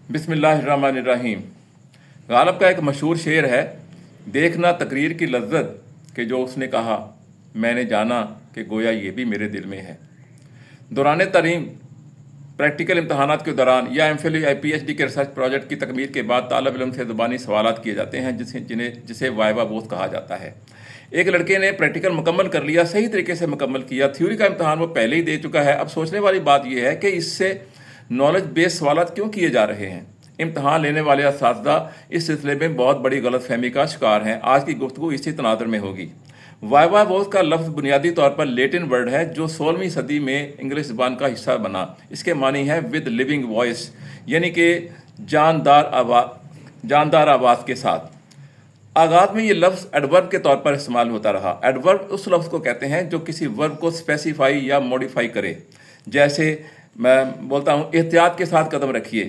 बिस्मिल्लाहिर्रहमानिर्रहीम। गालिब का एक मशहूर शेर है, देखना तकरीर की लज्जत कि जो उसने कहा मैंने जाना कि गोया ये भी मेरे दिल में है। दौरान तालीम प्रैक्टिकल इम्तहानात के दौरान या एमफिल या पीएचडी के रिसर्च प्रोजेक्ट की तकमील के बाद तालिब इल्म से ज़ुबानी सवालात किए जाते हैं जिसे वाइवा बोस कहा जाता है। एक लड़के ने प्रैक्टिकल मुकम्मल कर लिया, सही तरीके से मुकम्मल किया, थ्योरी का इम्तहान वो पहले ही दे चुका है। अब सोचने वाली बात यह है कि इससे नॉलेज बेस्ड सवालात क्यों किए जा रहे हैं। इम्तहान लेने वाले असातिज़ा इस सिलसिले में बहुत बड़ी गलतफहमी का शिकार हैं। आज की गुफ्तगू इसी तनाज़ुर में होगी। वाइवा वोस का लफ्ज़ बुनियादी तौर पर लेटिन वर्ड है जो 16वीं सदी में इंग्लिश ज़बान का हिस्सा बना। इसके मानी है विद लिविंग वॉइस, यानी कि जानदार आवाज़ के साथ। आगाज़ में ये लफ्ज़ एडवर्ब के तौर पर इस्तेमाल होता रहा। एडवर्ब उस लफ्ज़ को कहते हैं जो किसी वर्ब को स्पेसिफाई या मॉडिफाई करे। जैसे मैं बोलता हूँ, एहतियात के साथ कदम रखिए,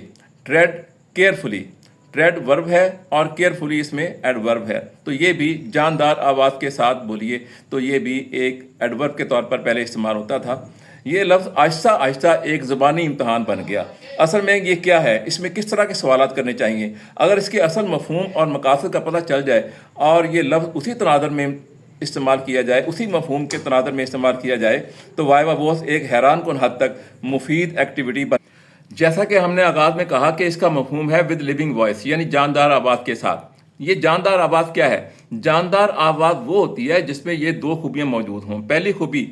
ट्रेड केयरफुली। ट्रेड वर्ब है और केयरफुली इसमें एडवर्ब है। तो ये भी जानदार आवाज़ के साथ बोलिए, तो ये भी एक एडवर्ब के तौर पर पहले इस्तेमाल होता था। ये लफ्ज़ आहिस्ता आहिस्ता एक ज़ुबानी इम्तहान बन गया। असल में ये क्या है, इसमें किस तरह के सवालात करने चाहिए। अगर इसके असल मफ़हूम और मकासद का पता चल जाए और ये लफ्ज़ उसी तनाज़ुर में इस्तेमाल किया जाए, उसी मफ़हूम के तनाज़ुर में इस्तेमाल किया जाए, तो वाइवा वोस एक हैरान कुन हद तक मुफीद एक्टिविटी बन। जैसा कि हमने आगाज़ में कहा कि इसका मफ़हूम है विद लिविंग वॉइस, यानी जानदार आवाज़ के साथ। ये जानदार आवाज़ क्या है? जानदार आवाज़ वो होती है जिसमें ये दो खूबियाँ मौजूद हों। पहली खूबी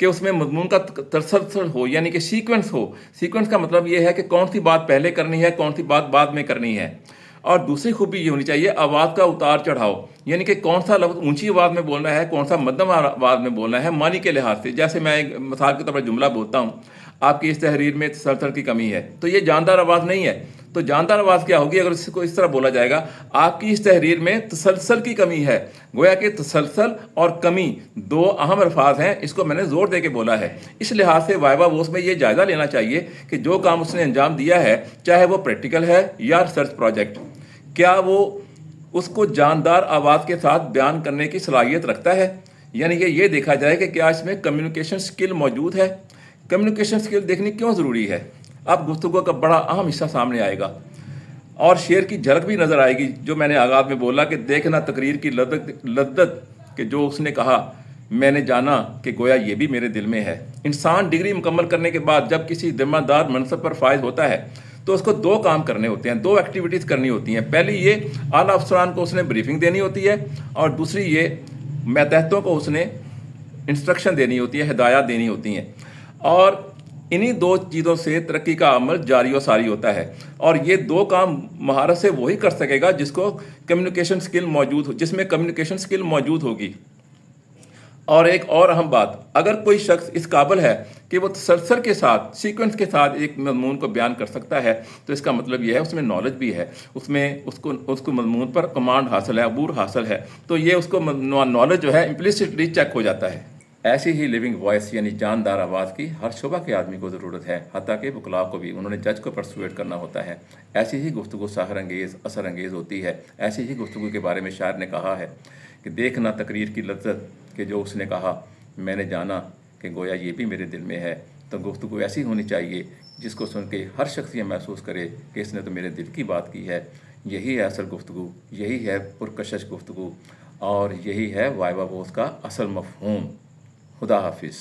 कि उसमें मज़मून का तसलसल हो, यानी कि सीक्वेंस हो। सीक्वेंस का मतलब ये है कि कौन सी बात पहले करनी है, कौन सी बात बाद में करनी है। और दूसरी खूबी ये होनी चाहिए आवाज़ का उतार चढ़ाव, यानी कि कौन सा लफ्ज़ ऊंची आवाज़ में बोलना है, कौन सा मध्यम आवाज़ में बोलना है, मानी के लिहाज से। जैसे मैं एक मिसाल के तौर पर जुमला बोलता हूँ, आपकी इस तहरीर में तसलसल की कमी है, तो ये जानदार आवाज़ नहीं है। तो जानदार आवाज़ क्या होगी अगर इसको इस तरह बोला जाएगा, आपकी इस तहरीर में तसलसल की कमी है। गोया कि तसलसल और कमी दो अहम अल्फाज हैं, इसको मैंने जोर दे के बोला है। इस लिहाज से वाइवा वोस में ये जायज़ा लेना चाहिए कि जो काम उसने अंजाम दिया है, चाहे वो प्रैक्टिकल है या रिसर्च प्रोजेक्ट, क्या वो उसको जानदार आवाज़ के साथ बयान करने की सलाहियत रखता है। यानी कि ये देखा जाए कि क्या इसमें कम्युनिकेशन स्किल मौजूद है। कम्युनिकेशन स्किल देखनी क्यों ज़रूरी है, अब गुफ्तगू का बड़ा अहम हिस्सा सामने आएगा और शेर की झलक भी नज़र आएगी। जो मैंने आगाज़ में बोला कि देखना तकरीर की लद्दत कि जो उसने कहा मैंने जाना कि गोया ये भी मेरे दिल में है। इंसान डिग्री मुकम्मल करने के बाद जब किसी जिम्मेदार मनसब पर फायज होता है तो उसको दो काम करने होते हैं, दो एक्टिविटीज़ करनी होती हैं। पहली ये आला अफसरान को उसने ब्रीफिंग देनी होती है और दूसरी ये मातहतों को उसने इंस्ट्रक्शन देनी होती है, हिदायत देनी होती हैं। और इन्हीं दो चीज़ों से तरक्की का अमल जारी और सारी होता है। और ये दो काम महारत से वही कर सकेगा जिसको कम्युनिकेशन स्किल मौजूद हो, जिसमें कम्युनिकेशन स्किल मौजूद होगी। और एक और अहम बात, अगर कोई शख्स इस काबिल है कि वो तसलसल के साथ, सीक्वेंस के साथ एक मज़मून को बयान कर सकता है, तो इसका मतलब यह है उसमें नॉलेज भी है, उसमें उसको मज़मून पर कमांड हासिल है, अबूर हासिल है। तो ये उसको नॉलेज जो है इम्प्लिसिटली चेक हो जाता है। ऐसी ही लिविंग वॉइस यानी जानदार आवाज़ की हर शुबा के आदमी को ज़रूरत है, हत्ता कि वकला को भी। उन्होंने जज को परसुएट करना होता है। ऐसी ही गुफ्तगू सहर अंगेज़ असर अंगेज़ होती है। ऐसी ही गुफ्तगू के बारे में शायर ने कहा है कि देखना तकरीर की लज्जत कि जो उसने कहा मैंने जाना कि गोया ये भी मेरे दिल में है। तो गुफ्तगू ऐसी होनी चाहिए जिसको सुन के हर शख्स ये महसूस करे कि इसने तो मेरे दिल की बात की है। यही है असल गुफ्तगू, यही है पुरकशिश गुफ्तगू और यही है वाइवा वोस का असल मफ़हूम। खुदा हाफिज़।